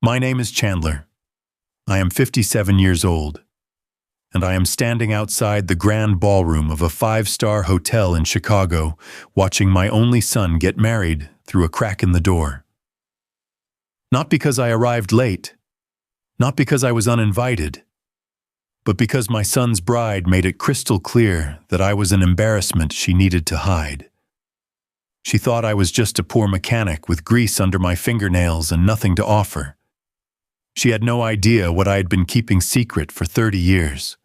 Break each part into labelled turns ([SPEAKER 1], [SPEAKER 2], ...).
[SPEAKER 1] My name is Chandler. I am 57 years old, and I am standing outside the grand ballroom of a five-star hotel in Chicago, watching my only son get married through a crack in the door. Not because I arrived late, not because I was uninvited, but because my son's bride made it crystal clear that I was an embarrassment she needed to hide. She thought I was just a poor mechanic with grease under my fingernails and nothing to offer. She had no idea what I had been keeping secret for 30 years.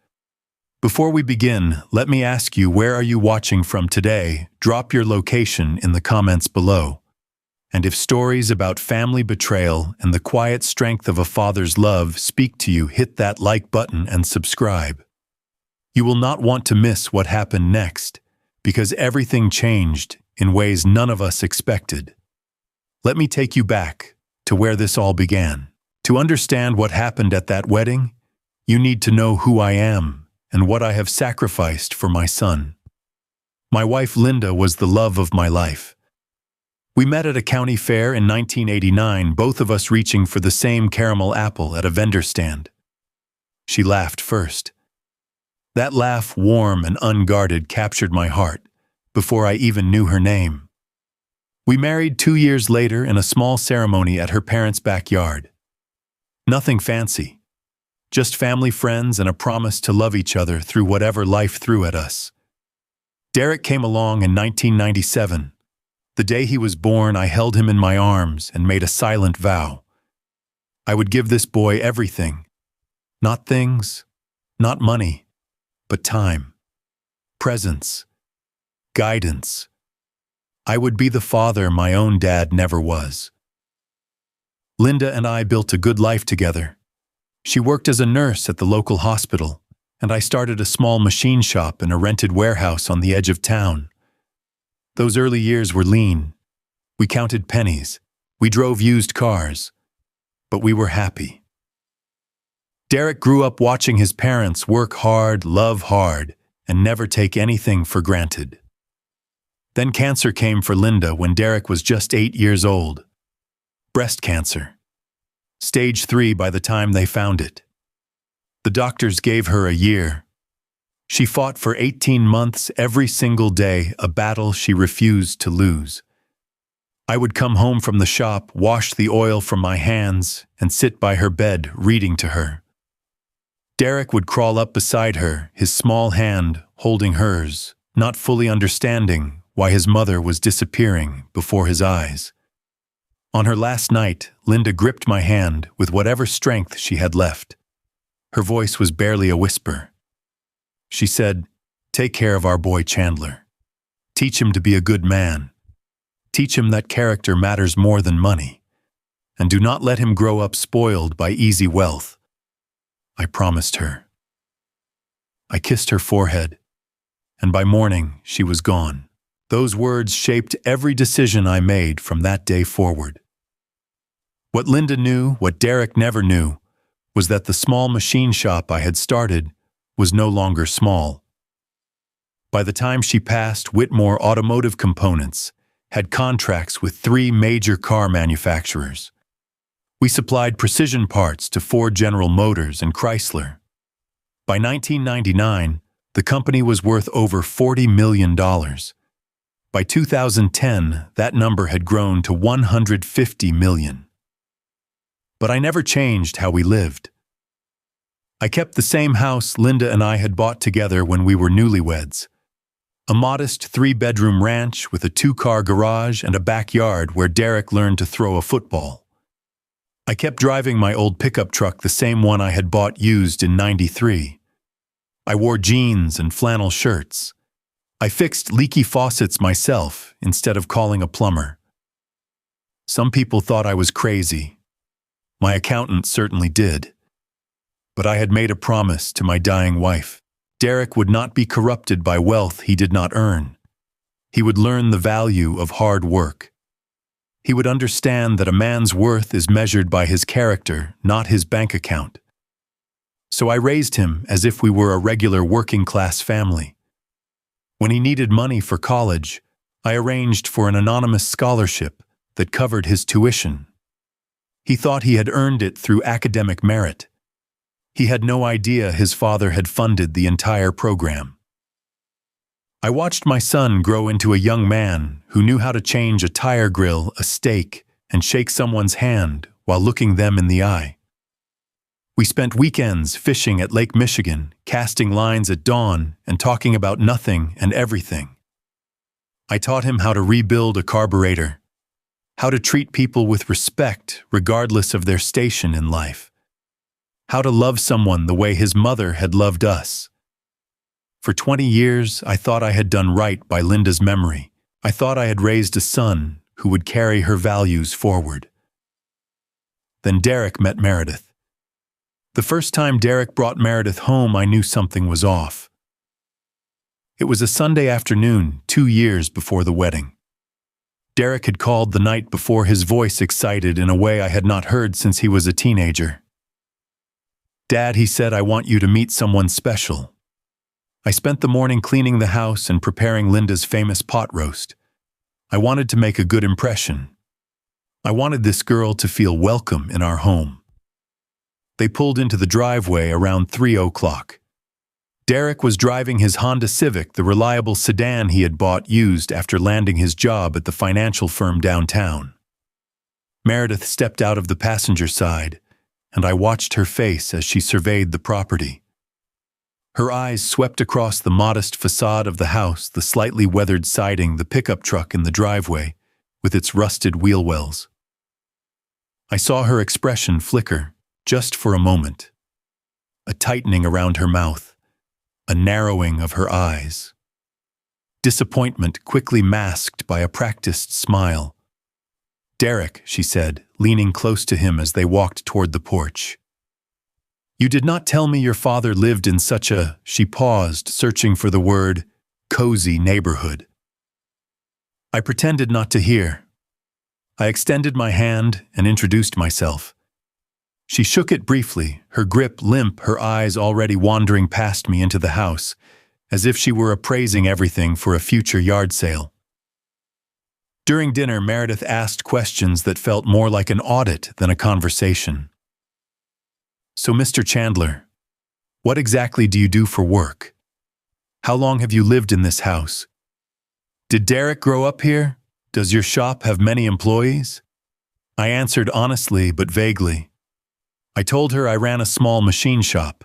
[SPEAKER 1] Before we begin, let me ask you, where are you watching from today? Drop your location in the comments below. And if stories about family betrayal and the quiet strength of a father's love speak to you, hit that like button and subscribe. You will not want to miss what happened next, because everything changed in ways none of us expected. Let me take you back to where this all began. To understand what happened at that wedding, you need to know who I am and what I have sacrificed for my son. My wife Linda was the love of my life. We met at a county fair in 1989, both of us reaching for the same caramel apple at a vendor stand. She laughed first. That laugh, warm and unguarded, captured my heart before I even knew her name. We married 2 years later in a small ceremony at her parents' backyard. Nothing fancy, just family, friends, and a promise to love each other through whatever life threw at us. Derek came along in 1997. The day he was born, I held him in my arms and made a silent vow. I would give this boy everything. Not things, not money, but time, presence, guidance. I would be the father my own dad never was. Linda and I built a good life together. She worked as a nurse at the local hospital, and I started a small machine shop in a rented warehouse on the edge of town. Those early years were lean. We counted pennies. We drove used cars. But we were happy. Derek grew up watching his parents work hard, love hard, and never take anything for granted. Then cancer came for Linda when Derek was just 8 years old. Breast cancer. Stage 3 by the time they found it. The doctors gave her a year. She fought for 18 months every single day, a battle she refused to lose. I would come home from the shop, wash the oil from my hands, and sit by her bed reading to her. Derek would crawl up beside her, his small hand holding hers, not fully understanding why his mother was disappearing before his eyes. On her last night, Linda gripped my hand with whatever strength she had left. Her voice was barely a whisper. She said, "Take care of our boy Chandler. Teach him to be a good man. Teach him that character matters more than money. And do not let him grow up spoiled by easy wealth." I promised her. I kissed her forehead, and by morning she was gone. Those words shaped every decision I made from that day forward. What Linda knew, what Derek never knew, was that the small machine shop I had started was no longer small. By the time she passed, Whitmore Automotive Components had contracts with 3 major car manufacturers. We supplied precision parts to Ford, General Motors, and Chrysler. By 1999, the company was worth over $40 million. By 2010, that number had grown to $150 million. But I never changed how we lived. I kept the same house Linda and I had bought together when we were newlyweds. A modest 3-bedroom ranch with a 2-car garage and a backyard where Derek learned to throw a football. I kept driving my old pickup truck, the same one I had bought used in '93. I wore jeans and flannel shirts. I fixed leaky faucets myself instead of calling a plumber. Some people thought I was crazy. My accountant certainly did. But I had made a promise to my dying wife. Derek would not be corrupted by wealth he did not earn. He would learn the value of hard work. He would understand that a man's worth is measured by his character, not his bank account. So I raised him as if we were a regular working-class family. When he needed money for college, I arranged for an anonymous scholarship that covered his tuition. He thought he had earned it through academic merit. He had no idea his father had funded the entire program. I watched my son grow into a young man who knew how to change a tire grill, a steak, and shake someone's hand while looking them in the eye. We spent weekends fishing at Lake Michigan, casting lines at dawn, and talking about nothing and everything. I taught him how to rebuild a carburetor, how to treat people with respect regardless of their station in life, how to love someone the way his mother had loved us. For 20 years, I thought I had done right by Linda's memory. I thought I had raised a son who would carry her values forward. Then Derek met Meredith. The first time Derek brought Meredith home, I knew something was off. It was a Sunday afternoon, 2 years before the wedding. Derek had called the night before, his voice excited in a way I had not heard since he was a teenager. "Dad," he said, "I want you to meet someone special." I spent the morning cleaning the house and preparing Linda's famous pot roast. I wanted to make a good impression. I wanted this girl to feel welcome in our home. They pulled into the driveway around 3:00. Derek was driving his Honda Civic, the reliable sedan he had bought used after landing his job at the financial firm downtown. Meredith stepped out of the passenger side, and I watched her face as she surveyed the property. Her eyes swept across the modest facade of the house, the slightly weathered siding, the pickup truck in the driveway, with its rusted wheel wells. I saw her expression flicker, just for a moment. A tightening around her mouth, a narrowing of her eyes. Disappointment quickly masked by a practiced smile. "Derek," she said, leaning close to him as they walked toward the porch. "You did not tell me your father lived in such a," she paused, searching for the word, "cozy neighborhood." I pretended not to hear. I extended my hand and introduced myself. She shook it briefly, her grip limp, her eyes already wandering past me into the house, as if she were appraising everything for a future yard sale. During dinner, Meredith asked questions that felt more like an audit than a conversation. "So, Mr. Chandler, what exactly do you do for work? How long have you lived in this house? Did Derek grow up here? Does your shop have many employees?" I answered honestly but vaguely. I told her I ran a small machine shop,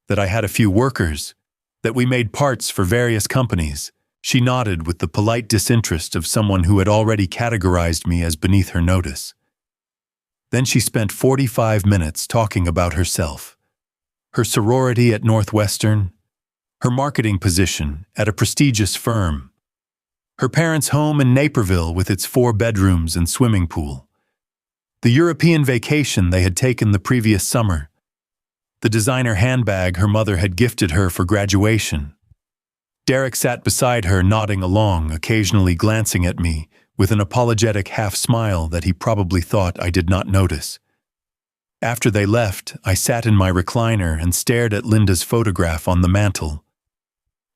[SPEAKER 1] that I had a few workers, that we made parts for various companies. She nodded with the polite disinterest of someone who had already categorized me as beneath her notice. Then she spent 45 minutes talking about herself, her sorority at Northwestern, her marketing position at a prestigious firm, her parents' home in Naperville with its 4 bedrooms and swimming pool, the European vacation they had taken the previous summer, the designer handbag her mother had gifted her for graduation. Derek sat beside her, nodding along, occasionally glancing at me, with an apologetic half-smile that he probably thought I did not notice. After they left, I sat in my recliner and stared at Linda's photograph on the mantel.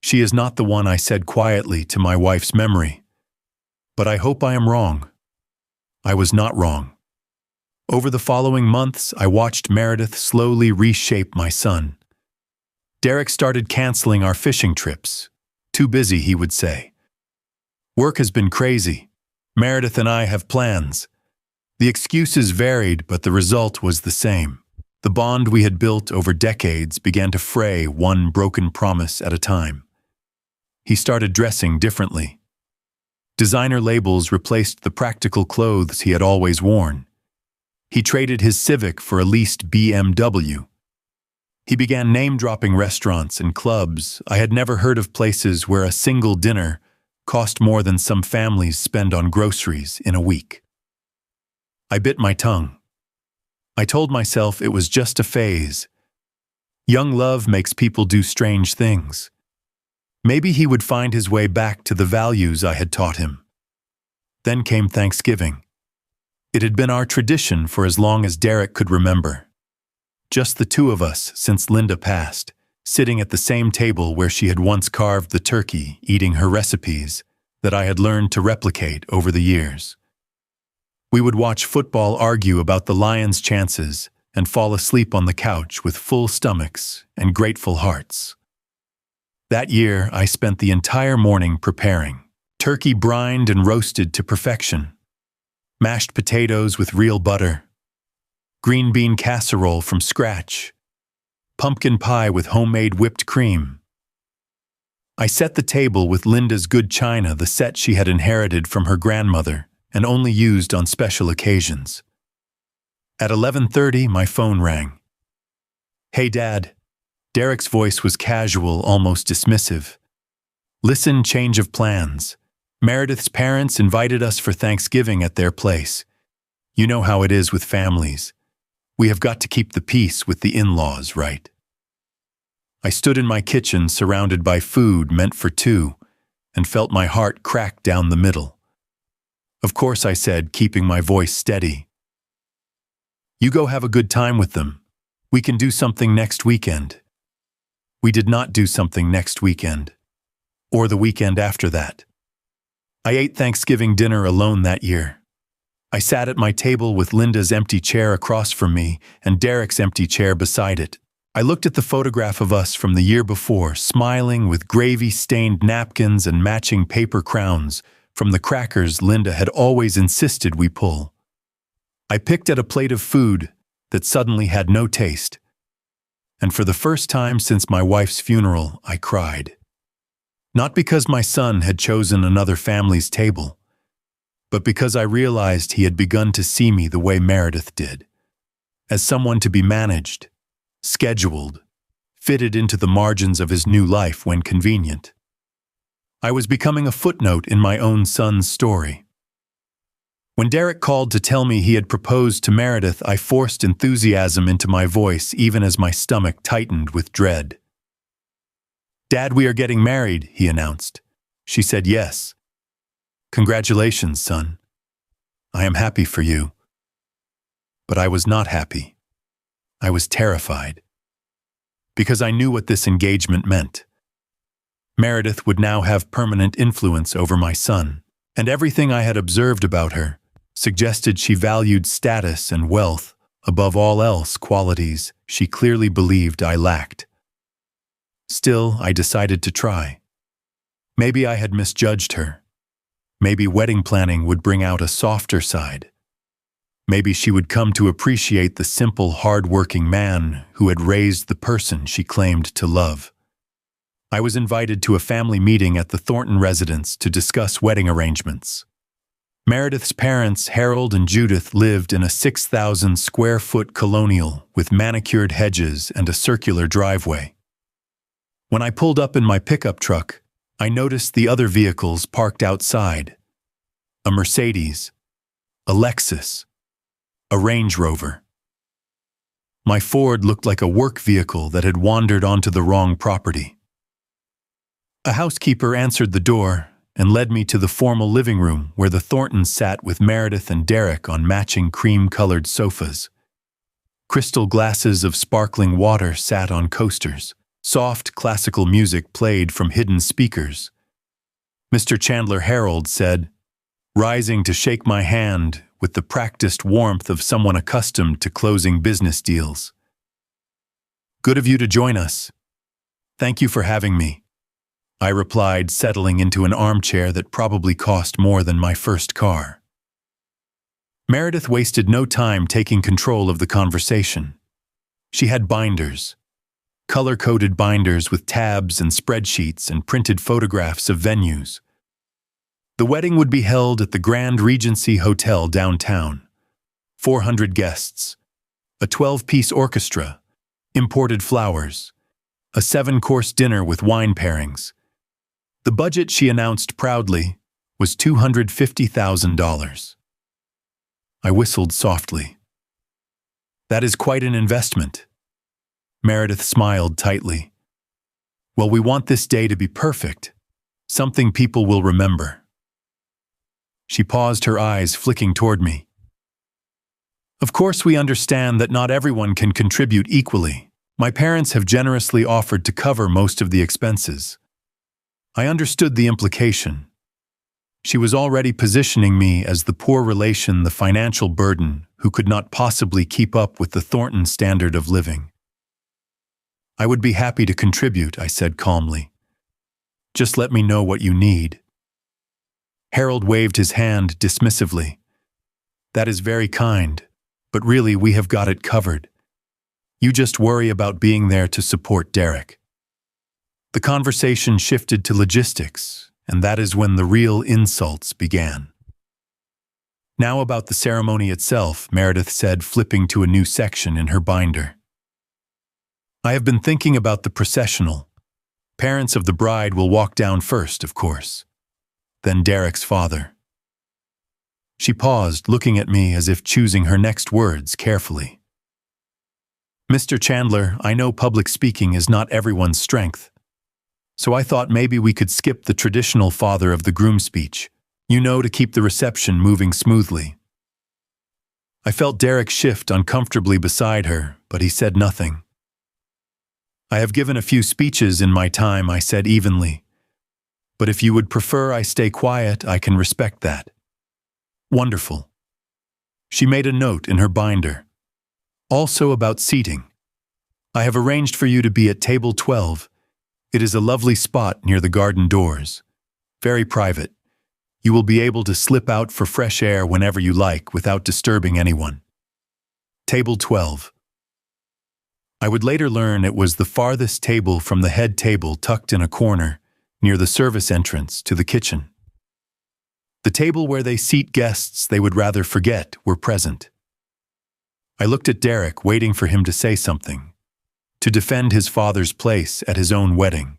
[SPEAKER 1] "She is not the one," I said quietly to my wife's memory. But I hope I am wrong. I was not wrong. Over the following months, I watched Meredith slowly reshape my son. Derek started canceling our fishing trips. "Too busy," he would say. "Work has been crazy. Meredith and I have plans." The excuses varied, but the result was the same. The bond we had built over decades began to fray, one broken promise at a time. He started dressing differently. Designer labels replaced the practical clothes he had always worn. He traded his Civic for a leased BMW. He began name-dropping restaurants and clubs. I had never heard of places where a single dinner cost more than some families spend on groceries in a week. I bit my tongue. I told myself it was just a phase. Young love makes people do strange things. Maybe he would find his way back to the values I had taught him. Then came Thanksgiving. It had been our tradition for as long as Derek could remember. Just the 2 of us since Linda passed, sitting at the same table where she had once carved the turkey, eating her recipes that I had learned to replicate over the years. We would watch football, argue about the Lions' chances, and fall asleep on the couch with full stomachs and grateful hearts. That year, I spent the entire morning preparing. Turkey brined and roasted to perfection. Mashed potatoes with real butter. Green bean casserole from scratch. Pumpkin pie with homemade whipped cream. I set the table with Linda's good china, the set she had inherited from her grandmother and only used on special occasions. At 11:30, my phone rang. "Hey, Dad." Derek's voice was casual, almost dismissive. "Listen, change of plans. Meredith's parents invited us for Thanksgiving at their place. You know how it is with families. We have got to keep the peace with the in-laws, right?" I stood in my kitchen, surrounded by food meant for two, and felt my heart crack down the middle. "Of course," I said, keeping my voice steady. "You go have a good time with them. We can do something next weekend." We did not do something next weekend, or the weekend after that. I ate Thanksgiving dinner alone that year. I sat at my table with Linda's empty chair across from me and Derek's empty chair beside it. I looked at the photograph of us from the year before, smiling with gravy-stained napkins and matching paper crowns from the crackers Linda had always insisted we pull. I picked at a plate of food that suddenly had no taste. And for the first time since my wife's funeral, I cried. Not because my son had chosen another family's table, but because I realized he had begun to see me the way Meredith did, as someone to be managed, scheduled, fitted into the margins of his new life when convenient. I was becoming a footnote in my own son's story. When Derek called to tell me he had proposed to Meredith, I forced enthusiasm into my voice even as my stomach tightened with dread. "Dad, we are getting married," he announced. She said yes. "Congratulations, son. I am happy for you." But I was not happy. I was terrified. Because I knew what this engagement meant. Meredith would now have permanent influence over my son, and everything I had observed about her suggested she valued status and wealth above all else, qualities she clearly believed I lacked. Still, I decided to try. Maybe I had misjudged her. Maybe wedding planning would bring out a softer side. Maybe she would come to appreciate the simple, hard-working man who had raised the person she claimed to love. I was invited to a family meeting at the Thornton residence to discuss wedding arrangements. Meredith's parents, Harold and Judith, lived in a 6,000-square-foot colonial with manicured hedges and a circular driveway. When I pulled up in my pickup truck, I noticed the other vehicles parked outside. A Mercedes, a Lexus, a Range Rover. My Ford looked like a work vehicle that had wandered onto the wrong property. A housekeeper answered the door and led me to the formal living room where the Thorntons sat with Meredith and Derek on matching cream-colored sofas. Crystal glasses of sparkling water sat on coasters. Soft, classical music played from hidden speakers. Mr. Chandler Harold said, rising to shake my hand with the practiced warmth of someone accustomed to closing business deals. "Good of you to join us. Thank you for having me," I replied, settling into an armchair that probably cost more than my first car. Meredith wasted no time taking control of the conversation. She had binders. Color-coded binders with tabs and spreadsheets and printed photographs of venues. The wedding would be held at the Grand Regency Hotel downtown. 400 guests, a 12-piece orchestra, imported flowers, a 7-course dinner with wine pairings. The budget, she announced proudly, was $250,000. I whistled softly. "That is quite an investment." Meredith smiled tightly. "Well, we want this day to be perfect, something people will remember." She paused, her eyes flicking toward me. "Of course, we understand that not everyone can contribute equally. My parents have generously offered to cover most of the expenses." I understood the implication. She was already positioning me as the poor relation, the financial burden, who could not possibly keep up with the Thornton standard of living. "I would be happy to contribute," I said calmly. "Just let me know what you need." Harold waved his hand dismissively. "That is very kind, but really we have got it covered. You just worry about being there to support Derek." The conversation shifted to logistics, and that is when the real insults began. "Now about the ceremony itself," Meredith said, flipping to a new section in her binder. "I have been thinking about the processional. Parents of the bride will walk down first, of course. Then Derek's father." She paused, looking at me as if choosing her next words carefully. "Mr. Chandler, I know public speaking is not everyone's strength. So I thought maybe we could skip the traditional father of the groom speech, to keep the reception moving smoothly." I felt Derek shift uncomfortably beside her, but he said nothing. "I have given a few speeches in my time," I said evenly. "But if you would prefer I stay quiet, I can respect that." "Wonderful." She made a note in her binder. "Also about seating. I have arranged for you to be at table 12. It is a lovely spot near the garden doors. Very private. You will be able to slip out for fresh air whenever you like without disturbing anyone. Table 12. I would later learn it was the farthest table from the head table, tucked in a corner, near the service entrance to the kitchen. The table where they seat guests they would rather forget were present. I looked at Derek, waiting for him to say something, to defend his father's place at his own wedding.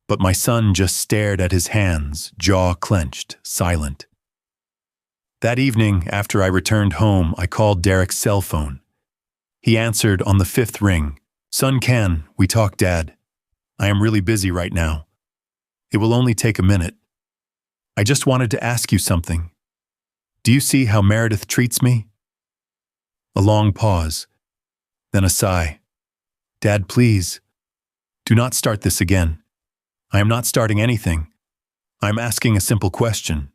[SPEAKER 1] But my son just stared at his hands, jaw clenched, silent. That evening, after I returned home, I called Derek's cell phone. He answered on the 5th ring. "Son, can we talk, Dad? I am really busy right now. It will only take a minute. I just wanted to ask you something. Do you see how Meredith treats me?" A long pause, then a sigh. "Dad, please, do not start this again. I am not starting anything. I am asking a simple question.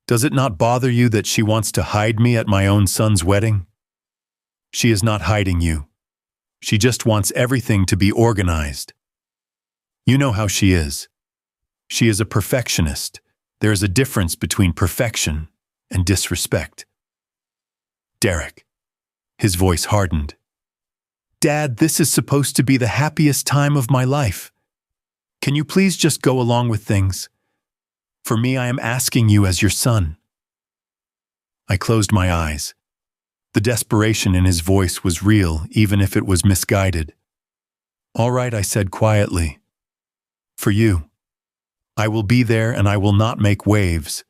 [SPEAKER 1] Does it not bother you that she wants to hide me at my own son's wedding?" "She is not hiding you. She just wants everything to be organized. You know how she is. She is a perfectionist. There is a difference between perfection and disrespect." "Derek." His voice hardened. "Dad, this is supposed to be the happiest time of my life. Can you please just go along with things? For me, I am asking you as your son." I closed my eyes. The desperation in his voice was real, even if it was misguided. "All right," I said quietly. "For you. I will be there and I will not make waves.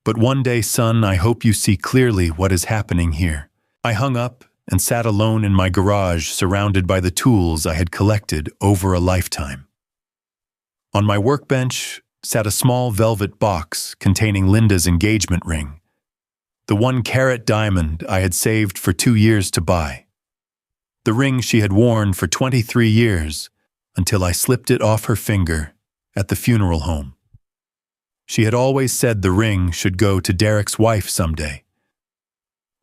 [SPEAKER 1] But one day, son, I hope you see clearly what is happening here." I hung up and sat alone in my garage, surrounded by the tools I had collected over a lifetime. On my workbench sat a small velvet box containing Linda's engagement ring, the 1-carat diamond I had saved for 2 years to buy. The ring she had worn for 23 years, until I slipped it off her finger at the funeral home. She had always said the ring should go to Derek's wife someday.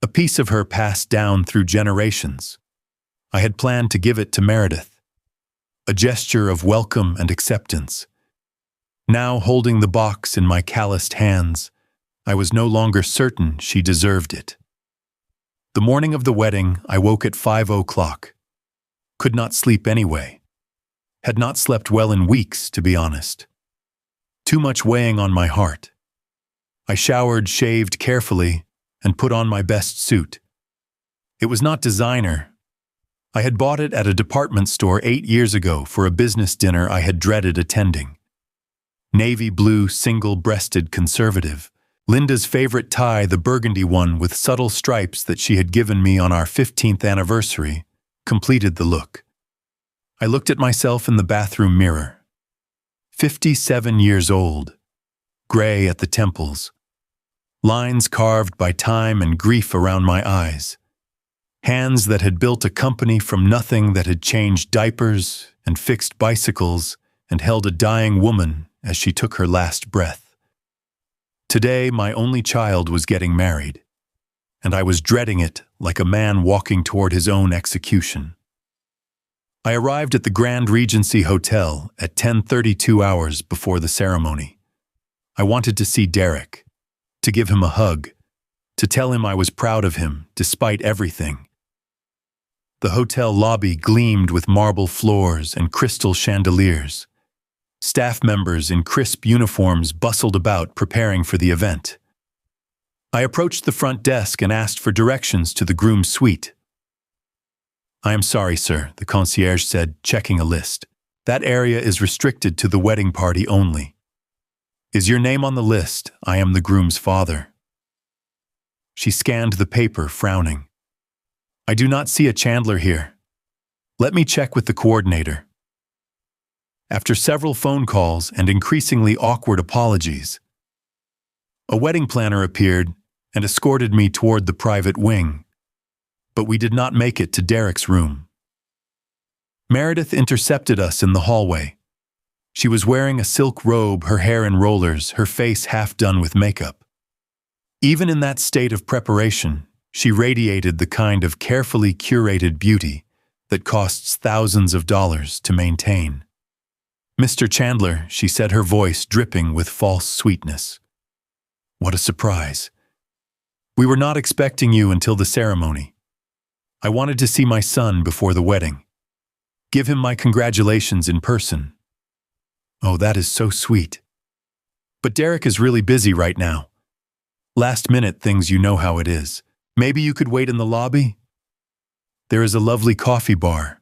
[SPEAKER 1] A piece of her passed down through generations. I had planned to give it to Meredith, a gesture of welcome and acceptance. Now, holding the box in my calloused hands, I was no longer certain she deserved it. The morning of the wedding, I woke at 5:00. Could not sleep anyway. Had not slept well in weeks, to be honest. Too much weighing on my heart. I showered, shaved carefully, and put on my best suit. It was not designer. I had bought it at a department store 8 years ago for a business dinner I had dreaded attending. Navy blue, single-breasted conservative. Linda's favorite tie, the burgundy one with subtle stripes that she had given me on our 15th anniversary, completed the look. I looked at myself in the bathroom mirror. 57 years old, gray at the temples, lines carved by time and grief around my eyes, hands that had built a company from nothing, that had changed diapers and fixed bicycles and held a dying woman as she took her last breath. Today, my only child was getting married, and I was dreading it like a man walking toward his own execution. I arrived at the Grand Regency Hotel at 10:32 hours before the ceremony. I wanted to see Derek, to give him a hug, to tell him I was proud of him despite everything. The hotel lobby gleamed with marble floors and crystal chandeliers. Staff members in crisp uniforms bustled about preparing for the event. I approached the front desk and asked for directions to the groom's suite. "I am sorry, sir," the concierge said, checking a list. "That area is restricted to the wedding party only." "Is your name on the list? I am the groom's father." She scanned the paper, frowning. "I do not see a Chandler here. Let me check with the coordinator." After several phone calls and increasingly awkward apologies, a wedding planner appeared and escorted me toward the private wing, but we did not make it to Derek's room. Meredith intercepted us in the hallway. She was wearing a silk robe, her hair in rollers, her face half done with makeup. Even in that state of preparation, she radiated the kind of carefully curated beauty that costs thousands of dollars to maintain. "Mr. Chandler," she said, her voice dripping with false sweetness. "What a surprise. We were not expecting you until the ceremony. I wanted to see my son before the wedding. Give him my congratulations in person." "Oh, that is so sweet. But Derek is really busy right now. Last-minute things, you know how it is. Maybe you could wait in the lobby? There is a lovely coffee bar.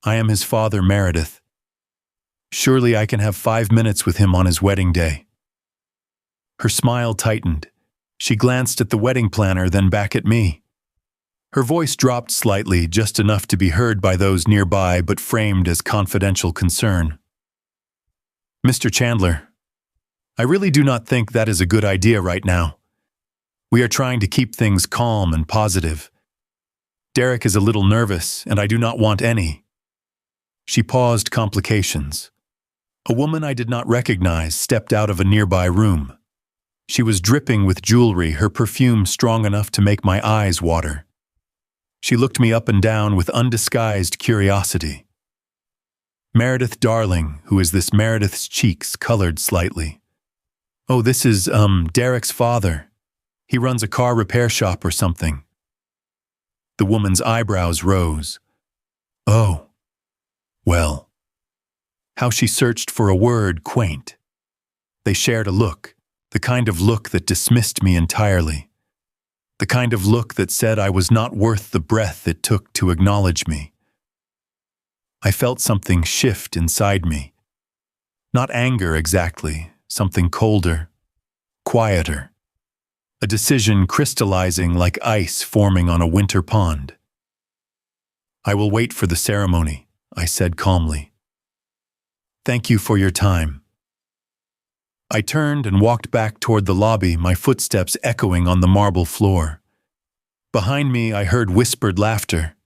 [SPEAKER 1] I am his father, Meredith. Surely I can have 5 minutes with him on his wedding day." Her smile tightened. She glanced at the wedding planner, then back at me. Her voice dropped slightly, just enough to be heard by those nearby, but framed as confidential concern. "Mr. Chandler, I really do not think that is a good idea right now. We are trying to keep things calm and positive. Derek is a little nervous, and I do not want any." She paused. Complications. A woman I did not recognize stepped out of a nearby room. She was dripping with jewelry, her perfume strong enough to make my eyes water. She looked me up and down with undisguised curiosity. "Meredith, darling, who is this?" Meredith's cheeks colored slightly. "Oh, this is, Derek's father. He runs a car repair shop or something." The woman's eyebrows rose. "Oh, well." How she searched for a word, quaint. They shared a look, the kind of look that dismissed me entirely. The kind of look that said I was not worth the breath it took to acknowledge me. I felt something shift inside me. Not anger exactly, something colder, quieter. A decision crystallizing like ice forming on a winter pond. "I will wait for the ceremony," I said calmly. "Thank you for your time." I turned and walked back toward the lobby, my footsteps echoing on the marble floor. Behind me, I heard whispered laughter.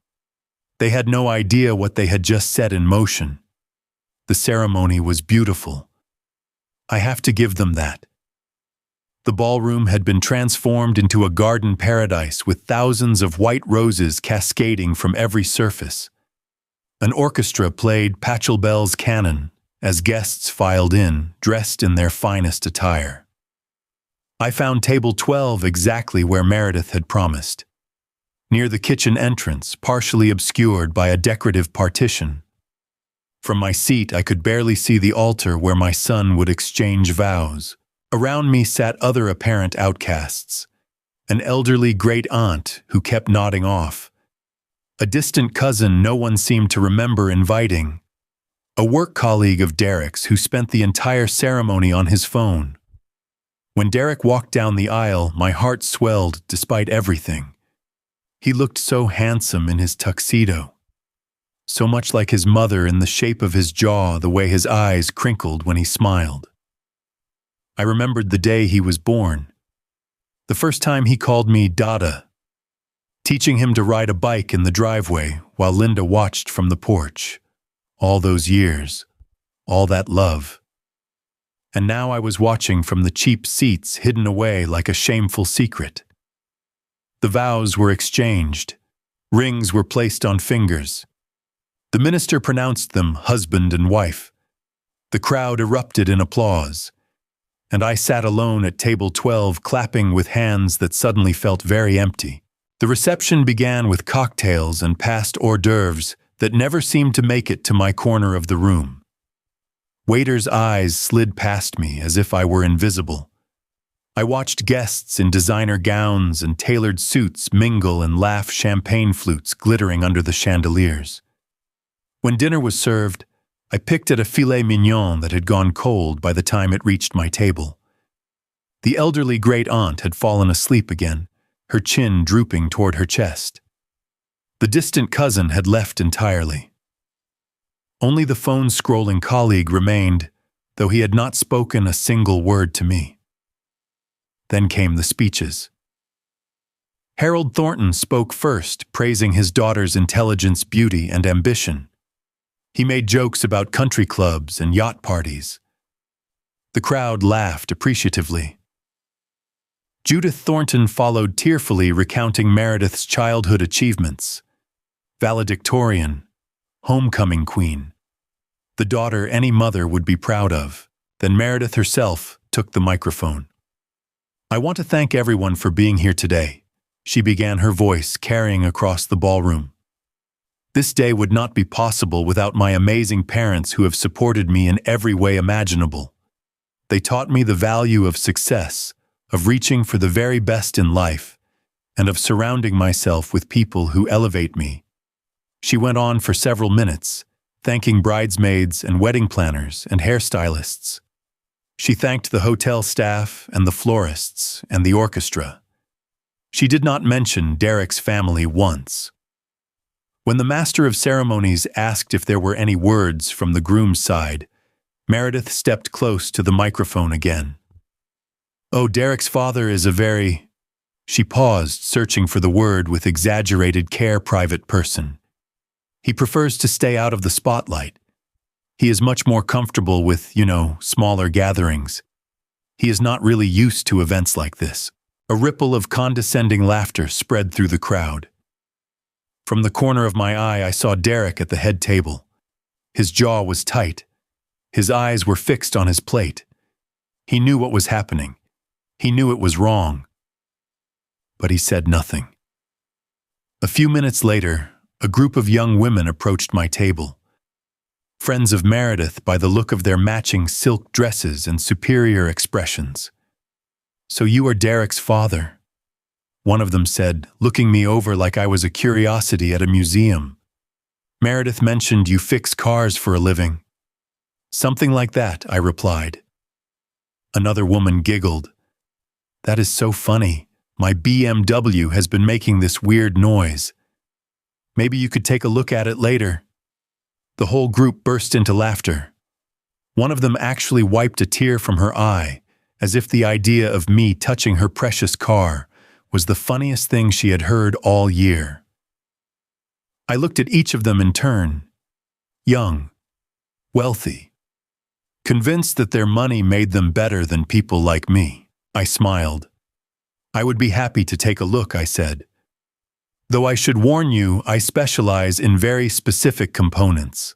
[SPEAKER 1] They had no idea what they had just set in motion. The ceremony was beautiful. I have to give them that. The ballroom had been transformed into a garden paradise with thousands of white roses cascading from every surface. An orchestra played Pachelbel's canon as guests filed in, dressed in their finest attire. I found table 12 exactly where Meredith had promised, near the kitchen entrance, partially obscured by a decorative partition. From my seat, I could barely see the altar where my son would exchange vows. Around me sat other apparent outcasts, an elderly great-aunt who kept nodding off, a distant cousin no one seemed to remember inviting, a work colleague of Derek's who spent the entire ceremony on his phone. When Derek walked down the aisle, my heart swelled despite everything. He looked so handsome in his tuxedo, so much like his mother in the shape of his jaw, the way his eyes crinkled when he smiled. I remembered the day he was born, the first time he called me Dada, teaching him to ride a bike in the driveway while Linda watched from the porch. All those years, all that love. and now I was watching from the cheap seats hidden away like a shameful secret. The vows were exchanged. Rings were placed on fingers. The minister pronounced them husband and wife. The crowd erupted in applause, and I sat alone at table 12 clapping with hands that suddenly felt very empty. The reception began with cocktails and passed hors d'oeuvres that never seemed to make it to my corner of the room. Waiters' eyes slid past me as if I were invisible. I watched guests in designer gowns and tailored suits mingle and laugh, champagne flutes glittering under the chandeliers. When dinner was served, I picked at a filet mignon that had gone cold by the time it reached my table. The elderly great-aunt had fallen asleep again, her chin drooping toward her chest. The distant cousin had left entirely. Only the phone-scrolling colleague remained, though he had not spoken a single word to me. Then came the speeches. Harold Thornton spoke first, praising his daughter's intelligence, beauty, and ambition. He made jokes about country clubs and yacht parties. The crowd laughed appreciatively. Judith Thornton followed tearfully, recounting Meredith's childhood achievements. Valedictorian, homecoming queen, the daughter any mother would be proud of. Then Meredith herself took the microphone. "I want to thank everyone for being here today," she began, her voice carrying across the ballroom. "This day would not be possible without my amazing parents who have supported me in every way imaginable. They taught me the value of success, of reaching for the very best in life, and of surrounding myself with people who elevate me." She went on for several minutes, thanking bridesmaids and wedding planners and hairstylists. She thanked the hotel staff and the florists and the orchestra. She did not mention Derek's family once. When the master of ceremonies asked if there were any words from the groom's side, Meredith stepped close to the microphone again. "Oh, Derek's father is a very—" She paused, searching for the word with exaggerated care. "Private person. He prefers to stay out of the spotlight. He is much more comfortable with, smaller gatherings. He is not really used to events like this." A ripple of condescending laughter spread through the crowd. From the corner of my eye, I saw Derek at the head table. His jaw was tight. His eyes were fixed on his plate. He knew what was happening. He knew it was wrong. But he said nothing. A few minutes later, a group of young women approached my table. Friends of Meredith by the look of their matching silk dresses and superior expressions. "So you are Derek's father," one of them said, looking me over like I was a curiosity at a museum. "Meredith mentioned you fix cars for a living." "Something like that," I replied. Another woman giggled. "That is so funny. My BMW has been making this weird noise. Maybe you could take a look at it later." The whole group burst into laughter. One of them actually wiped a tear from her eye, as if the idea of me touching her precious car was the funniest thing she had heard all year. I looked at each of them in turn. Young, wealthy, convinced that their money made them better than people like me. I smiled. "I would be happy to take a look," I said. "Though I should warn you, I specialize in very specific components."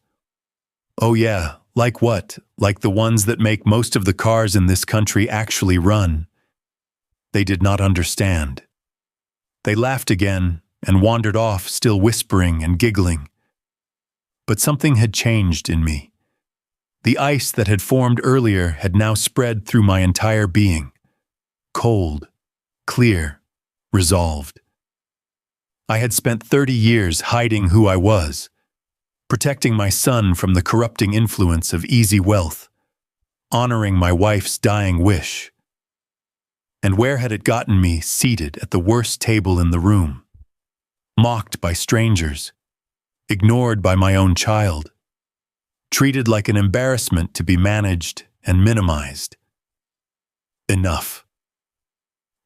[SPEAKER 1] "Oh yeah, like what? Like the ones that make most of the cars in this country actually run?" They did not understand. They laughed again and wandered off, still whispering and giggling. But something had changed in me. The ice that had formed earlier had now spread through my entire being. Cold, clear, resolved. I had spent 30 years hiding who I was, protecting my son from the corrupting influence of easy wealth, honoring my wife's dying wish. And where had it gotten me seated at the worst table in the room? Mocked by strangers, ignored by my own child, treated like an embarrassment to be managed and minimized. Enough.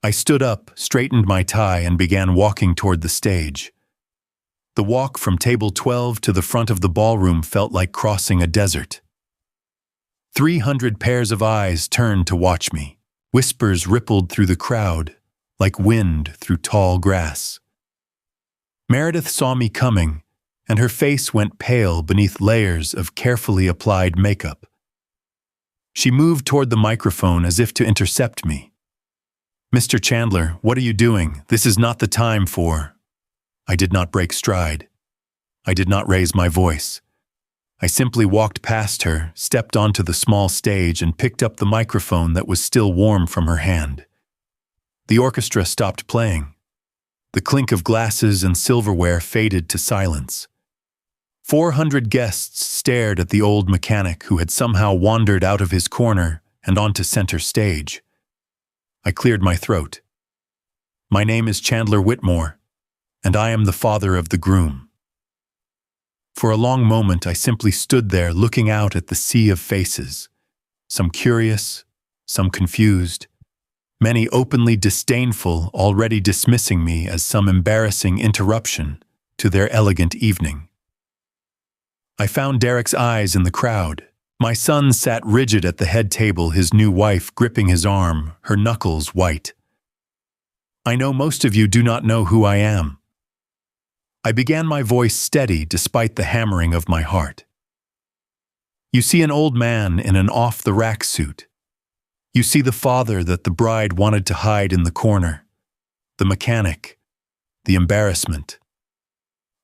[SPEAKER 1] I stood up, straightened my tie, and began walking toward the stage. The walk from table 12 to the front of the ballroom felt like crossing a desert. 300 pairs of eyes turned to watch me. Whispers rippled through the crowd, like wind through tall grass. Meredith saw me coming, and her face went pale beneath layers of carefully applied makeup. She moved toward the microphone as if to intercept me. "Mr. Chandler, what are you doing? This is not the time for—" I did not break stride. I did not raise my voice. I simply walked past her, stepped onto the small stage, and picked up the microphone that was still warm from her hand. The orchestra stopped playing. The clink of glasses and silverware faded to silence. 400 guests stared at the old mechanic who had somehow wandered out of his corner and onto center stage. I cleared my throat. "My name is Chandler Whitmore, and I am the father of the groom." For a long moment, I simply stood there looking out at the sea of faces, some curious, some confused, many openly disdainful, already dismissing me as some embarrassing interruption to their elegant evening. I found Derek's eyes in the crowd. My son sat rigid at the head table, his new wife gripping his arm, her knuckles white. "I know most of you do not know who I am." I began, my voice steady despite the hammering of my heart. "You see an old man in an off-the-rack suit. You see the father that the bride wanted to hide in the corner, the mechanic, the embarrassment."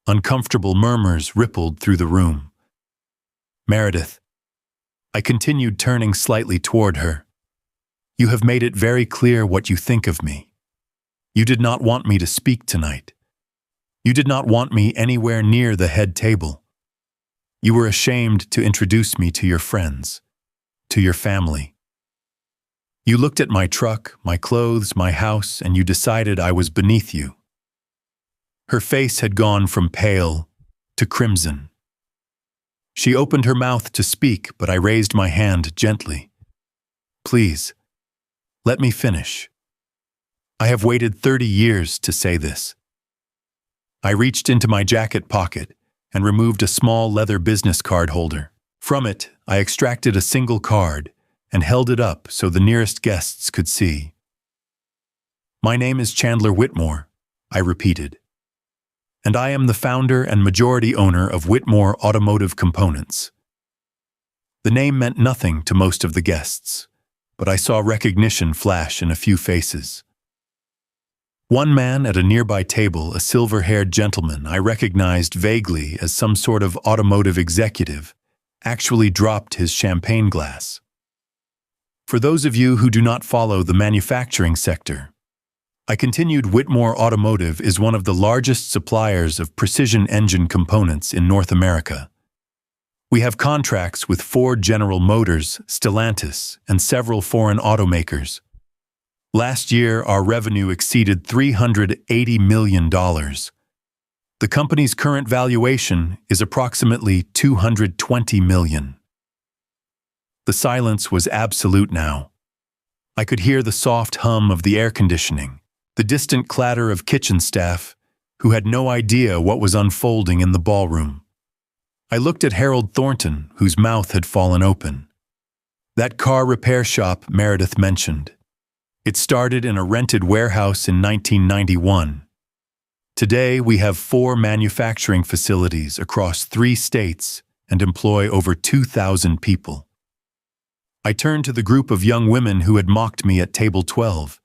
[SPEAKER 1] Uncomfortable murmurs rippled through the room. "Meredith," I continued, turning slightly toward her, "you have made it very clear what you think of me. You did not want me to speak tonight. You did not want me anywhere near the head table. You were ashamed to introduce me to your friends, to your family. You looked at my truck, my clothes, my house, and you decided I was beneath you." Her face had gone from pale to crimson. She opened her mouth to speak, but I raised my hand gently. "Please, let me finish. I have waited 30 years to say this." I reached into my jacket pocket and removed a small leather business card holder. From it, I extracted a single card and held it up so the nearest guests could see. "My name is Chandler Whitmore," I repeated, "and I am the founder and majority owner of Whitmore Automotive Components." The name meant nothing to most of the guests, but I saw recognition flash in a few faces. One man at a nearby table, a silver-haired gentleman I recognized vaguely as some sort of automotive executive, actually dropped his champagne glass. For those of you who do not follow the manufacturing sector, I continued, Whitmore Automotive is one of the largest suppliers of precision engine components in North America. We have contracts with Ford, General Motors, Stellantis, and several foreign automakers. Last year, our revenue exceeded $380 million. The company's current valuation is approximately $220 million. The silence was absolute now. I could hear the soft hum of the air conditioning, the distant clatter of kitchen staff, who had no idea what was unfolding in the ballroom. I looked at Harold Thornton, whose mouth had fallen open. That car repair shop Meredith mentioned. It started in a rented warehouse in 1991. Today, we have 4 manufacturing facilities across 3 states and employ over 2,000 people. I turned to the group of young women who had mocked me at table 12.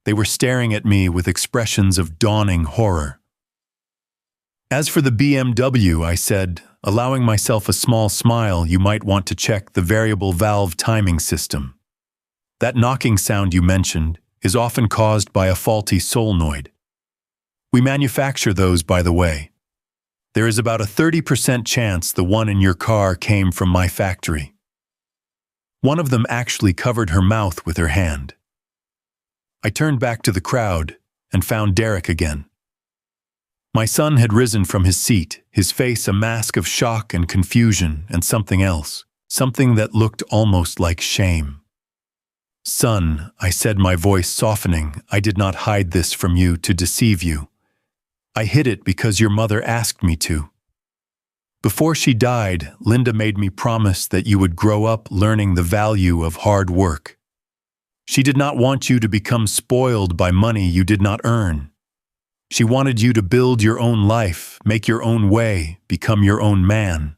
[SPEAKER 1] They were staring at me with expressions of dawning horror. "As for the BMW," I said, allowing myself a small smile, "you might want to check the variable valve timing system. That knocking sound you mentioned is often caused by a faulty solenoid. We manufacture those, by the way. There is about a 30% chance the one in your car came from my factory." One of them actually covered her mouth with her hand. I turned back to the crowd and found Derek again. My son had risen from his seat, his face a mask of shock and confusion and something else, something that looked almost like shame. "Son," I said, my voice softening, "I did not hide this from you to deceive you. I hid it because your mother asked me to." Before she died, Linda made me promise that you would grow up learning the value of hard work. She did not want you to become spoiled by money you did not earn. She wanted you to build your own life, make your own way, become your own man.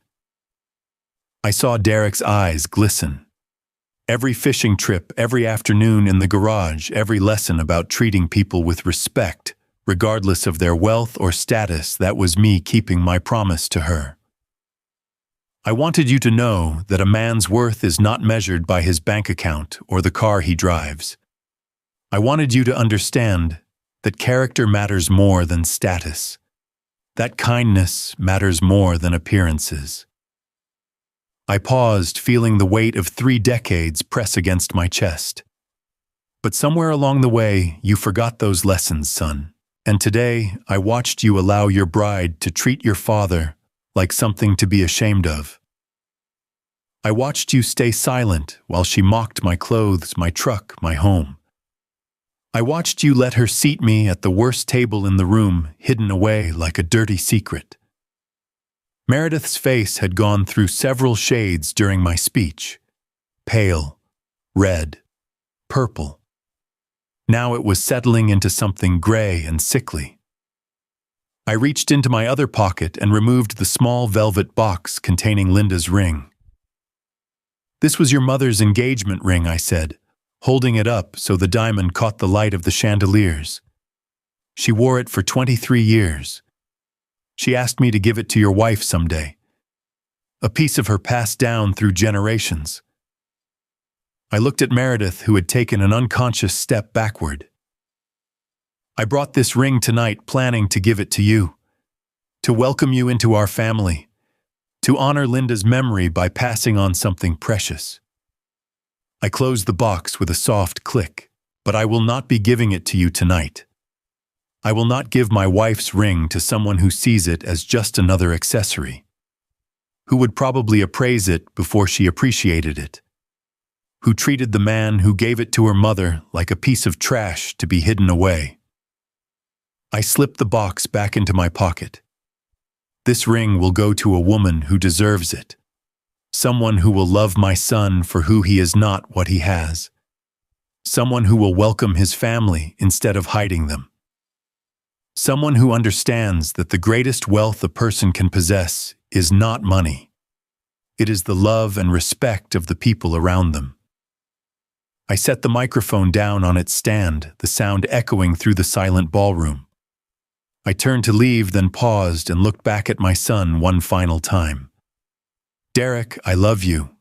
[SPEAKER 1] I saw Derek's eyes glisten. Every fishing trip, every afternoon in the garage, every lesson about treating people with respect, regardless of their wealth or status, that was me keeping my promise to her. I wanted you to know that a man's worth is not measured by his bank account or the car he drives. I wanted you to understand that character matters more than status, that kindness matters more than appearances. I paused, feeling the weight of 3 decades press against my chest. But somewhere along the way, you forgot those lessons, son. And today, I watched you allow your bride to treat your father like something to be ashamed of. I watched you stay silent while she mocked my clothes, my truck, my home. I watched you let her seat me at the worst table in the room, hidden away like a dirty secret. Meredith's face had gone through several shades during my speech. Pale, red, purple. Now it was settling into something gray and sickly. I reached into my other pocket and removed the small velvet box containing Linda's ring. "This was your mother's engagement ring," I said, holding it up so the diamond caught the light of the chandeliers. "She wore it for 23 years. She asked me to give it to your wife someday. A piece of her passed down through generations." I looked at Meredith, who had taken an unconscious step backward. "I brought this ring tonight planning to give it to you, to welcome you into our family, to honor Linda's memory by passing on something precious." I closed the box with a soft click, "But I will not be giving it to you tonight. I will not give my wife's ring to someone who sees it as just another accessory, who would probably appraise it before she appreciated it, who treated the man who gave it to her mother like a piece of trash to be hidden away." I slipped the box back into my pocket. "This ring will go to a woman who deserves it, someone who will love my son for who he is not what he has, someone who will welcome his family instead of hiding them, someone who understands that the greatest wealth a person can possess is not money. It is the love and respect of the people around them." I set the microphone down on its stand, the sound echoing through the silent ballroom. I turned to leave, then paused and looked back at my son one final time. "Derek, I love you.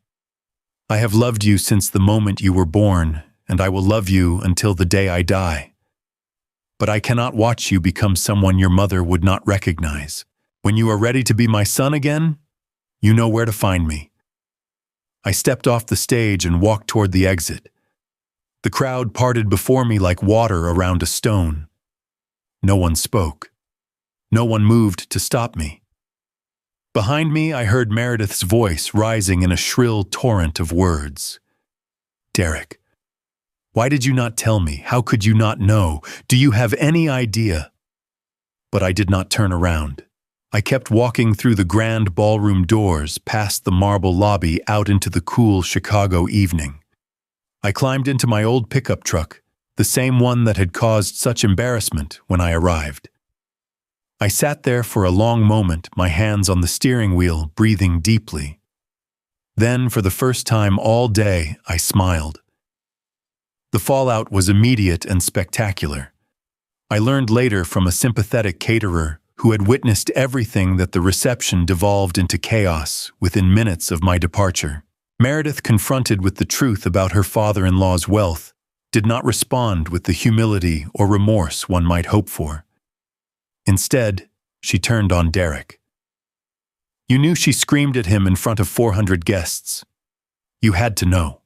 [SPEAKER 1] I have loved you since the moment you were born, and I will love you until the day I die. But I cannot watch you become someone your mother would not recognize. When you are ready to be my son again, you know where to find me." I stepped off the stage and walked toward the exit. The crowd parted before me like water around a stone. No one spoke. No one moved to stop me. Behind me, I heard Meredith's voice rising in a shrill torrent of words. "Derek, why did you not tell me? How could you not know? Do you have any idea?" But I did not turn around. I kept walking through the grand ballroom doors, past the marble lobby, out into the cool Chicago evening. I climbed into my old pickup truck, the same one that had caused such embarrassment when I arrived. I sat there for a long moment, my hands on the steering wheel, breathing deeply. Then, for the first time all day, I smiled. The fallout was immediate and spectacular. I learned later from a sympathetic caterer who had witnessed everything that the reception devolved into chaos within minutes of my departure. Meredith, confronted with the truth about her father-in-law's wealth, did not respond with the humility or remorse one might hope for. Instead, she turned on Derek. You knew she screamed at him in front of 400 guests. You had to know.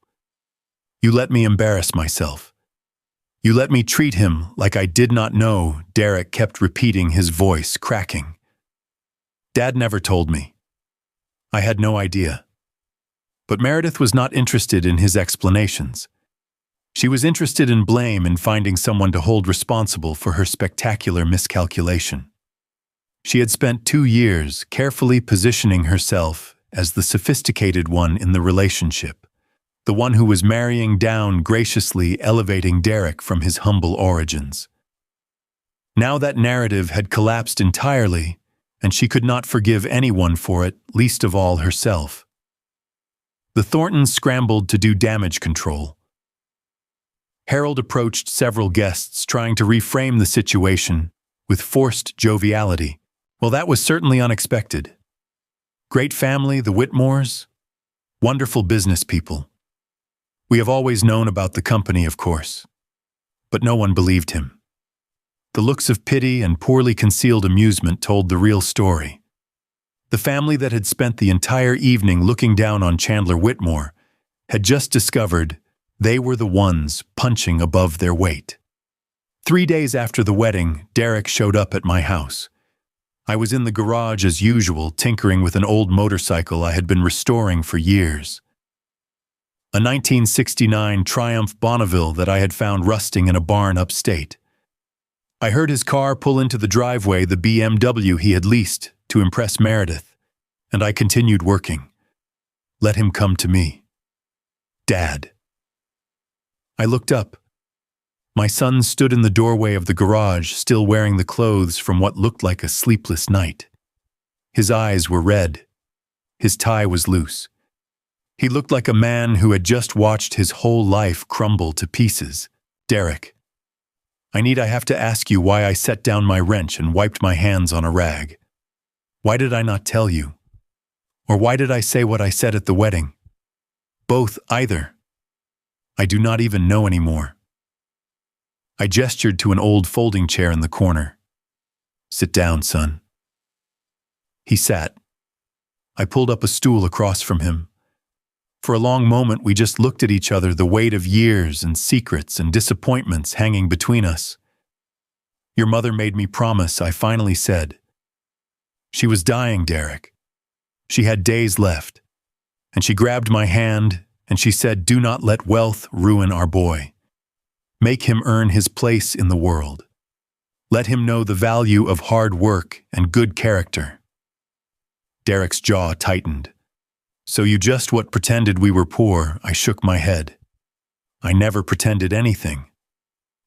[SPEAKER 1] You let me embarrass myself. You let me treat him like I did not know, Derek kept repeating, his voice cracking. Dad never told me. I had no idea. But Meredith was not interested in his explanations. She was interested in blame and finding someone to hold responsible for her spectacular miscalculation. She had spent 2 years carefully positioning herself as the sophisticated one in the relationship, the one who was marrying down, graciously elevating Derek from his humble origins. Now that narrative had collapsed entirely, and she could not forgive anyone for it, least of all herself. The Thorntons scrambled to do damage control. Harold approached several guests, trying to reframe the situation with forced joviality. Well, that was certainly unexpected. Great family, the Whitmores. Wonderful business people. We have always known about the company, of course. But no one believed him. The looks of pity and poorly concealed amusement told the real story. The family that had spent the entire evening looking down on Chandler Whitmore had just discovered they were the ones punching above their weight. 3 days after the wedding, Derek showed up at my house. I was in the garage as usual, tinkering with an old motorcycle I had been restoring for years. A 1969 Triumph Bonneville that I had found rusting in a barn upstate. I heard his car pull into the driveway, the BMW he had leased to impress Meredith, and I continued working. Let him come to me. Dad. I looked up. My son stood in the doorway of the garage, still wearing the clothes from what looked like a sleepless night. His eyes were red. His tie was loose. He looked like a man who had just watched his whole life crumble to pieces. Derek, I have to ask you why I set down my wrench and wiped my hands on a rag. Why did I not tell you? Or why did I say what I said at the wedding? Both, either. I do not even know anymore. I gestured to an old folding chair in the corner. Sit down, son. He sat. I pulled up a stool across from him. For a long moment we just looked at each other, the weight of years and secrets and disappointments hanging between us. Your mother made me promise, I finally said. She was dying, Derek. She had days left. And she grabbed my hand and she said, do not let wealth ruin our boy. Make him earn his place in the world. Let him know the value of hard work and good character. Derek's jaw tightened. So you just pretended we were poor? I shook my head. I never pretended anything.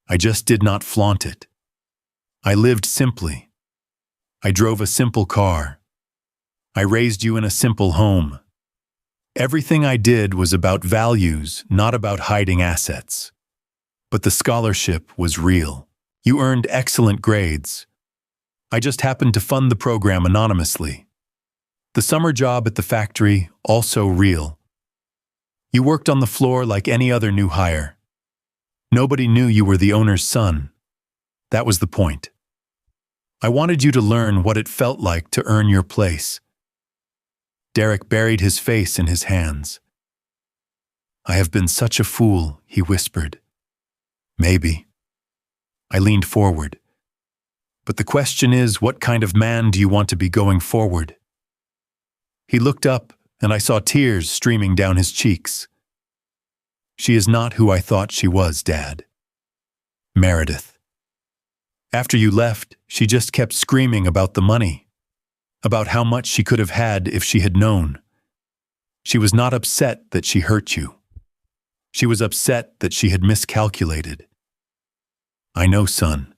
[SPEAKER 1] I just did not flaunt it. I lived simply. I drove a simple car. I raised you in a simple home. Everything I did was about values, not about hiding assets. But the scholarship was real. You earned excellent grades. I just happened to fund the program anonymously. The summer job at the factory, also real. You worked on the floor like any other new hire. Nobody knew you were the owner's son. That was the point. I wanted you to learn what it felt like to earn your place. Derek buried his face in his hands. I have been such a fool, he whispered. Maybe. I leaned forward. But the question is, what kind of man do you want to be going forward? He looked up, and I saw tears streaming down his cheeks. She is not who I thought she was, Dad. Meredith. After you left, she just kept screaming about the money, about how much she could have had if she had known. She was not upset that she hurt you. She was upset that she had miscalculated. I know, son.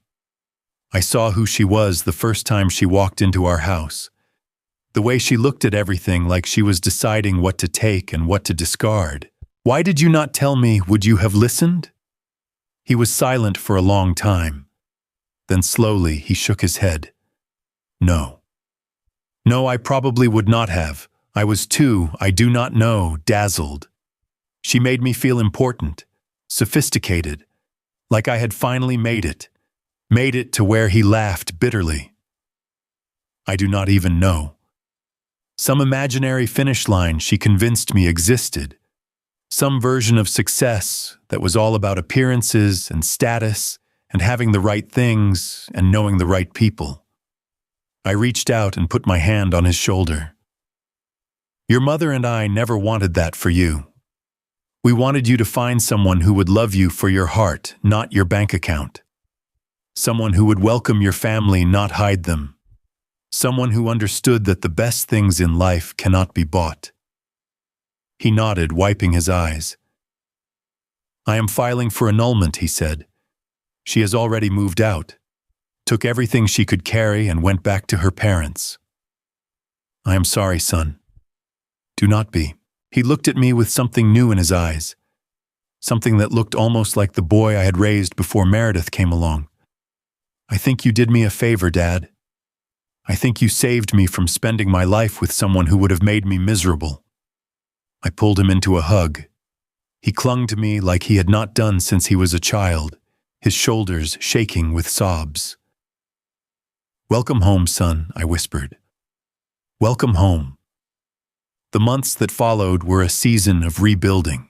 [SPEAKER 1] I saw who she was the first time she walked into our house. The way she looked at everything like she was deciding what to take and what to discard. Why did you not tell me? Would you have listened? He was silent for a long time. Then slowly he shook his head. No. No, I probably would not have. I was too, I do not know, dazzled. She made me feel important, sophisticated, like I had finally made it to where he laughed bitterly. I do not even know. Some imaginary finish line she convinced me existed. Some version of success that was all about appearances and status and having the right things and knowing the right people. I reached out and put my hand on his shoulder. Your mother and I never wanted that for you. We wanted you to find someone who would love you for your heart, not your bank account. Someone who would welcome your family, not hide them. Someone who understood that the best things in life cannot be bought. He nodded, wiping his eyes. "I am filing for annulment," he said. "She has already moved out, took everything she could carry and went back to her parents." "I am sorry, son." "Do not be." He looked at me with something new in his eyes, something that looked almost like the boy I had raised before Meredith came along. "I think you did me a favor, Dad. I think you saved me from spending my life with someone who would have made me miserable." I pulled him into a hug. He clung to me like he had not done since he was a child, his shoulders shaking with sobs. "Welcome home, son," I whispered. "Welcome home." The months that followed were a season of rebuilding.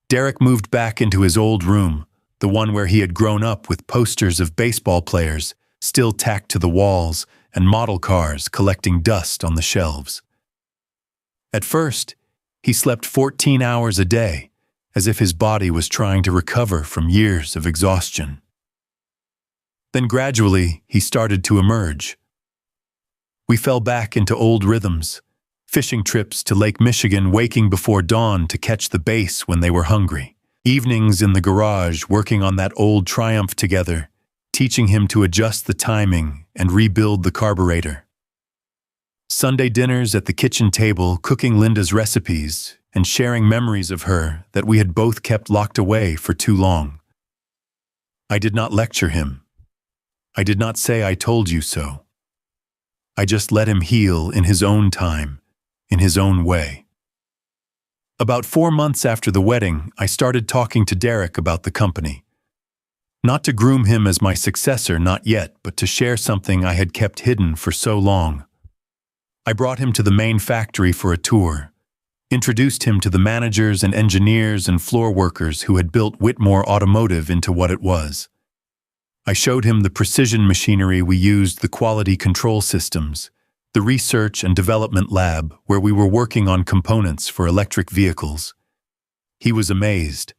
[SPEAKER 1] Derek moved back into his old room, the one where he had grown up, with posters of baseball players still tacked to the walls and model cars collecting dust on the shelves. At first, he slept 14 hours a day, as if his body was trying to recover from years of exhaustion. Then gradually, he started to emerge. We fell back into old rhythms, fishing trips to Lake Michigan, waking before dawn to catch the bass when they were hungry. Evenings in the garage working on that old Triumph together, teaching him to adjust the timing and rebuild the carburetor. Sunday dinners at the kitchen table, cooking Linda's recipes and sharing memories of her that we had both kept locked away for too long. I did not lecture him. I did not say "I told you so." I just let him heal in his own time, in his own way. About 4 months after the wedding, I started talking to Derek about the company. Not to groom him as my successor, not yet, but to share something I had kept hidden for so long. I brought him to the main factory for a tour, introduced him to the managers and engineers and floor workers who had built Whitmore Automotive into what it was. I showed him the precision machinery we used, the quality control systems, the research and development lab where we were working on components for electric vehicles. He was amazed,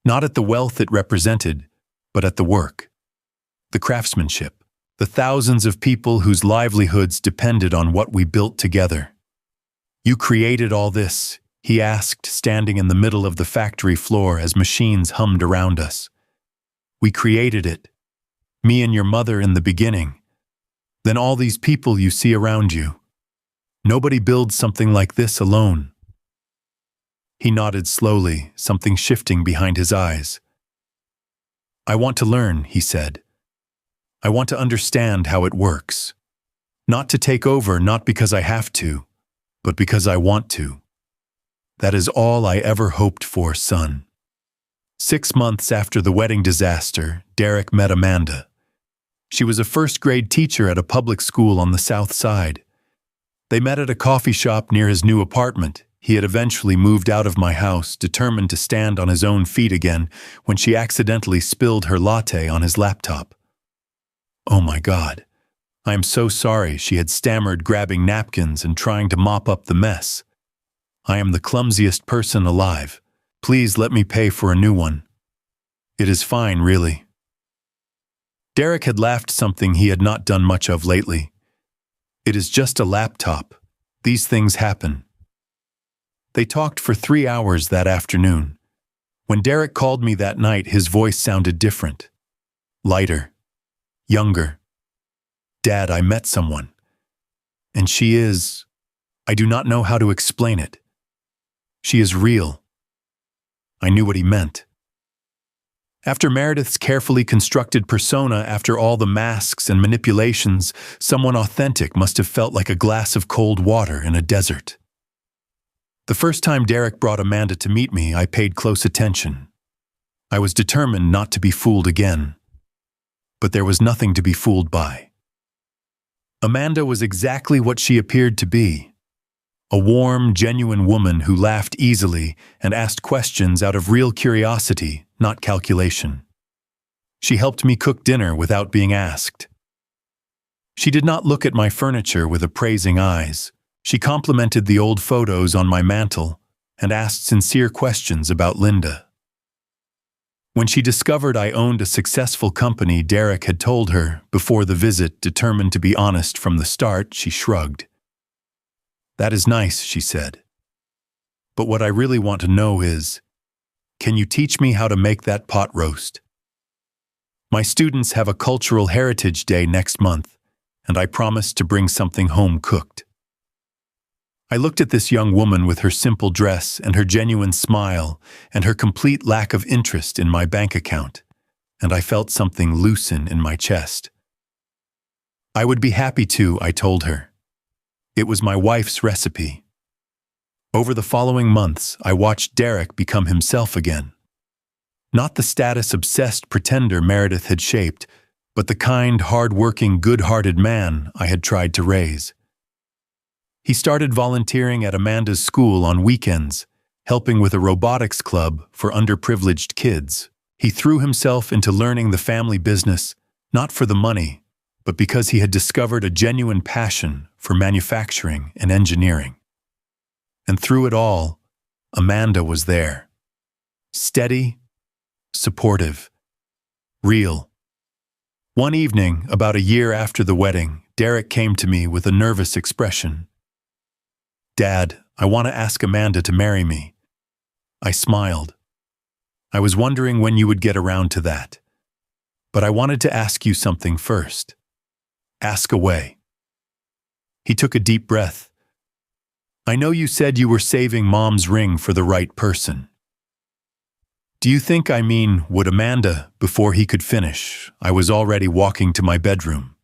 [SPEAKER 1] not at the wealth it represented, but at the work, the craftsmanship, the thousands of people whose livelihoods depended on what we built together. "You created all this?" he asked, standing in the middle of the factory floor as machines hummed around us. "We created it. Me and your mother in the beginning. Then all these people you see around you. Nobody builds something like this alone." He nodded slowly, something shifting behind his eyes. "I want to learn," he said. "I want to understand how it works. Not to take over, not because I have to, but because I want to. That is all I ever hoped for, son." 6 months after the wedding disaster, Derek met Amanda. She was a first-grade teacher at a public school on the South Side. They met at a coffee shop near his new apartment. He had eventually moved out of my house, determined to stand on his own feet again, when she accidentally spilled her latte on his laptop. "Oh my God. I am so sorry," she had stammered, grabbing napkins and trying to mop up the mess. "I am the clumsiest person alive. Please let me pay for a new one." "It is fine, really." Derek had laughed, something he had not done much of lately. "It is just a laptop. These things happen." They talked for 3 hours that afternoon. When Derek called me that night, his voice sounded different. Lighter. Younger. "Dad, I met someone. And she is... I do not know how to explain it. She is real." I knew what he meant. After Meredith's carefully constructed persona, after all the masks and manipulations, someone authentic must have felt like a glass of cold water in a desert. The first time Derek brought Amanda to meet me, I paid close attention. I was determined not to be fooled again. But there was nothing to be fooled by. Amanda was exactly what she appeared to be. A warm, genuine woman who laughed easily and asked questions out of real curiosity, not calculation. She helped me cook dinner without being asked. She did not look at my furniture with appraising eyes. She complimented the old photos on my mantel and asked sincere questions about Linda. When she discovered I owned a successful company Derek had told her before the visit, determined to be honest from the start, she shrugged. "That is nice," she said. "But what I really want to know is, can you teach me how to make that pot roast? My students have a cultural heritage day next month, and I promised to bring something home cooked." I looked at this young woman with her simple dress and her genuine smile and her complete lack of interest in my bank account, and I felt something loosen in my chest. "I would be happy to," I told her. It was my wife's recipe. Over the following months, I watched Derek become himself again. Not the status-obsessed pretender Meredith had shaped, but the kind, hard-working, good-hearted man I had tried to raise. He started volunteering at Amanda's school on weekends, helping with a robotics club for underprivileged kids. He threw himself into learning the family business, not for the money, but because he had discovered a genuine passion for manufacturing and engineering. And through it all, Amanda was there. Steady, supportive, real. One evening, about a year after the wedding, Derek came to me with a nervous expression. "Dad, I want to ask Amanda to marry me." I smiled. "I was wondering when you would get around to that. But I wanted to ask you something first." "Ask away." He took a deep breath. "I know you said you were saving Mom's ring for the right person. Do you think I mean, would Amanda?" Before he could finish, I was already walking to my bedroom.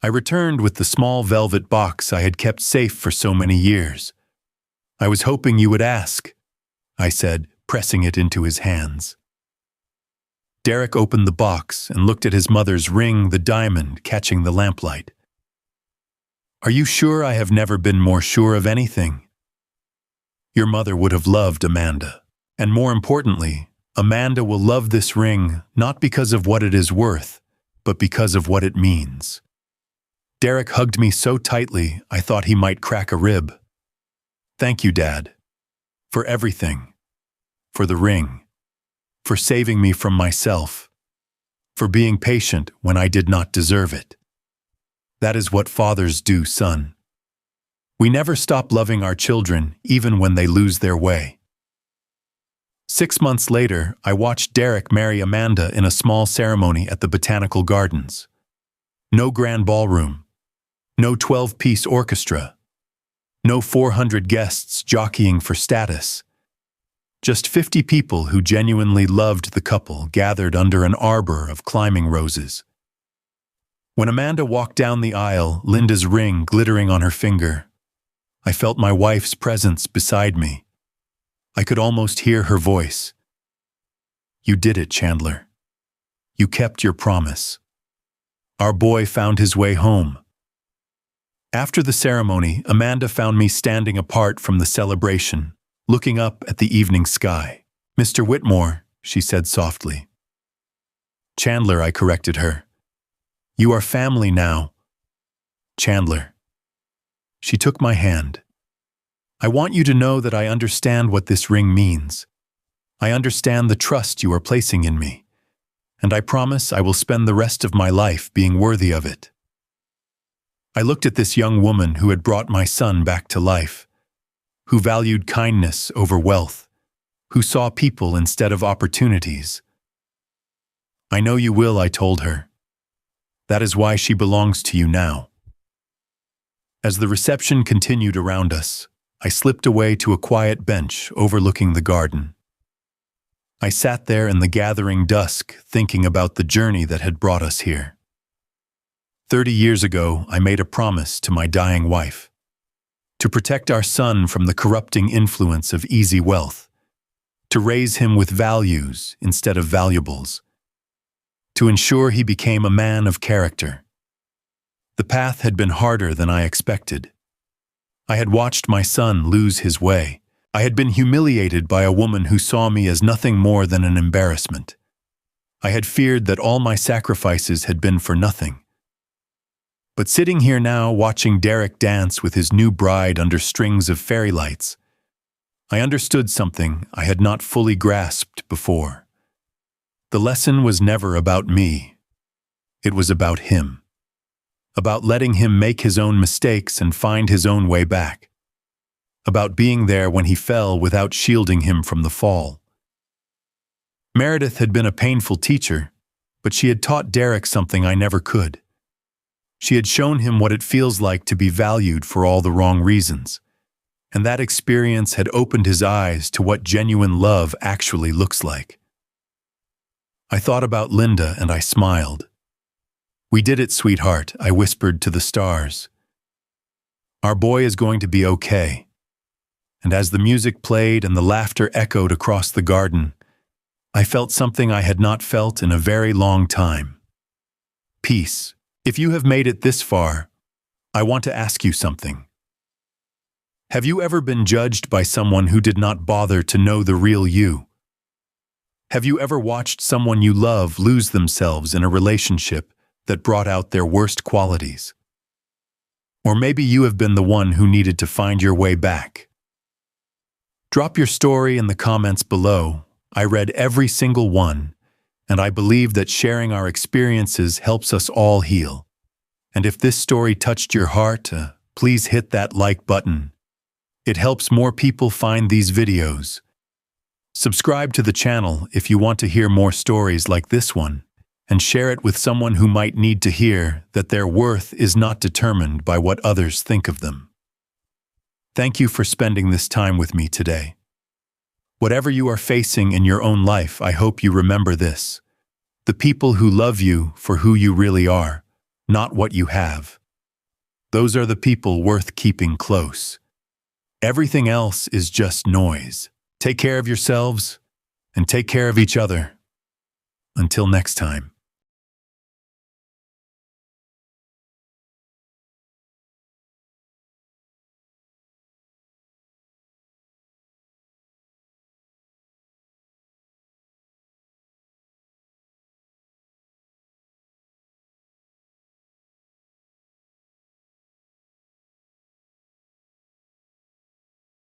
[SPEAKER 1] I returned with the small velvet box I had kept safe for so many years. "I was hoping you would ask," I said, pressing it into his hands. Derek opened the box and looked at his mother's ring, the diamond catching the lamplight. "Are you sure?" "I have never been more sure of anything. Your mother would have loved Amanda. And more importantly, Amanda will love this ring not because of what it is worth, but because of what it means." Derek hugged me so tightly I thought he might crack a rib. "Thank you, Dad. For everything. For the ring. For saving me from myself. For being patient when I did not deserve it. That is what fathers do, son. We never stop loving our children, even when they lose their way." 6 months later, I watched Derek marry Amanda in a small ceremony at the Botanical Gardens. No grand ballroom. No 12-piece orchestra. No 400 guests jockeying for status. Just 50 people who genuinely loved the couple gathered under an arbor of climbing roses. When Amanda walked down the aisle, Linda's ring glittering on her finger, I felt my wife's presence beside me. I could almost hear her voice. "You did it, Chandler. You kept your promise. Our boy found his way home." After the ceremony, Amanda found me standing apart from the celebration, looking up at the evening sky. "Mr. Whitmore," she said softly. "Chandler," I corrected her. "You are family now." "Chandler." She took my hand. "I want you to know that I understand what this ring means. I understand the trust you are placing in me, and I promise I will spend the rest of my life being worthy of it." I looked at this young woman who had brought my son back to life, who valued kindness over wealth, who saw people instead of opportunities. "I know you will," I told her. "That is why she belongs to you now." As the reception continued around us, I slipped away to a quiet bench overlooking the garden. I sat there in the gathering dusk, thinking about the journey that had brought us here. 30 years ago, I made a promise to my dying wife. To protect our son from the corrupting influence of easy wealth. To raise him with values instead of valuables. To ensure he became a man of character. The path had been harder than I expected. I had watched my son lose his way. I had been humiliated by a woman who saw me as nothing more than an embarrassment. I had feared that all my sacrifices had been for nothing. But sitting here now, watching Derek dance with his new bride under strings of fairy lights, I understood something I had not fully grasped before. The lesson was never about me. It was about him. About letting him make his own mistakes and find his own way back. About being there when he fell without shielding him from the fall. Meredith had been a painful teacher, but she had taught Derek something I never could. She had shown him what it feels like to be valued for all the wrong reasons, and that experience had opened his eyes to what genuine love actually looks like. I thought about Linda and I smiled. "We did it, sweetheart," I whispered to the stars. "Our boy is going to be okay." And as the music played and the laughter echoed across the garden, I felt something I had not felt in a very long time. Peace. If you have made it this far, I want to ask you something. Have you ever been judged by someone who did not bother to know the real you? Have you ever watched someone you love lose themselves in a relationship that brought out their worst qualities? Or maybe you have been the one who needed to find your way back. Drop your story in the comments below. I read every single one, and I believe that sharing our experiences helps us all heal. And if this story touched your heart, please hit that like button. It helps more people find these videos. Subscribe to the channel if you want to hear more stories like this one, and share it with someone who might need to hear that their worth is not determined by what others think of them. Thank you for spending this time with me today. Whatever you are facing in your own life, I hope you remember this. The people who love you for who you really are, not what you have. Those are the people worth keeping close. Everything else is just noise. Take care of yourselves and take care of each other. Until next time.